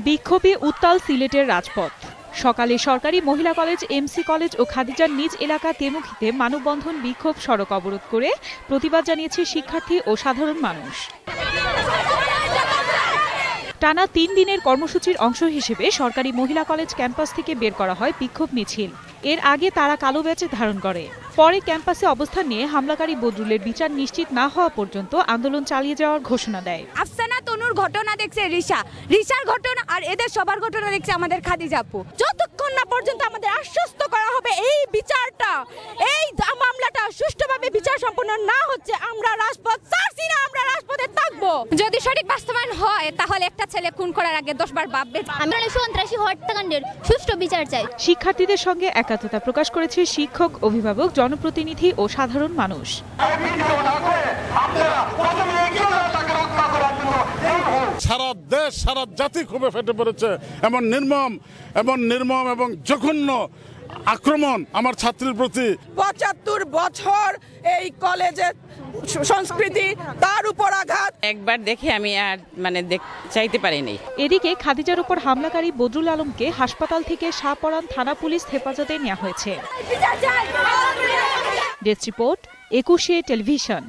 বিক্ষোভে উত্তাল সিলেটের রাজপথ। সকালে সরকারি মহিলা কলেজ, এমসি কলেজ ও খাদিজার নিজ এলাকা তেমুখিতে মানববন্ধন, বিক্ষোভ, সড়ক অবরোধ করে প্রতিবাদ জানিয়েছে শিক্ষার্থী ও সাধারণ মানুষ। টানা ৩ দিনের কর্মসূচির অংশ হিসেবে সরকারি মহিলা কলেজ ক্যাম্পাস থেকে বের করা হয় বিক্ষোভ মিছিল। এর আগে তারা কালো ব্যাচ ধারণ করে। পরে ক্যাম্পাসে অবস্থান নিয়ে হামলাকারী বদরুলের বিচার নিশ্চিত না হওয়া পর্যন্ত আন্দোলন চালিয়ে যাওয়ার ঘোষণা দেয়। আফসানা তনুর ঘটনা দেখছে রিশার ঘটনা, আর এদের সবার ঘটনা দেখছে আমাদের খাদিজা আপু। যতক্ষণ না পর্যন্ত আমাদের আশ্বস্ত করা হবে এই বিচারটা, এই মামলাটা সুষ্ঠুভাবে বিচার সম্পন্ন না হচ্ছে, আমরা রাজপথ ছাড়ছি না, আমরা রাজপথে থাকবো। যদি সঠিক বাস্তবায়ন হয় তাহলে একটা ছেলে খুন করার আগে 10 বার ভাববে। আমরা সন্ত্রাসী হত্যাকাণ্ডের সুষ্ঠু বিচার চাই। শিক্ষার্থীদের সঙ্গে একাত্মতা প্রকাশ করেছে শিক্ষক, অভিভাবক, জনপ্রতিনিধি ও সাধারণ মানুষ। সারা দেশ, সারা জাতি ক্ষোভে ফেটে পড়েছে। এমন নির্মম এবং জঘন্য আক্রমণ আমার ছাত্রীর প্রতি। ৭৫ বছর এই কলেজের সংস্কৃতি, তার উপর আঘাত। একবার দেখে আমি আর চাইতে পারিনি। এদিকে খাদিজার উপর হামলাকারী বদরুল আলমকে হাসপাতাল থেকে শাহপরান থানা পুলিশ হেফাজতে নেওয়া হয়েছে। ডেস্ক রিপোর্ট, ২১শে টেলিভিশন।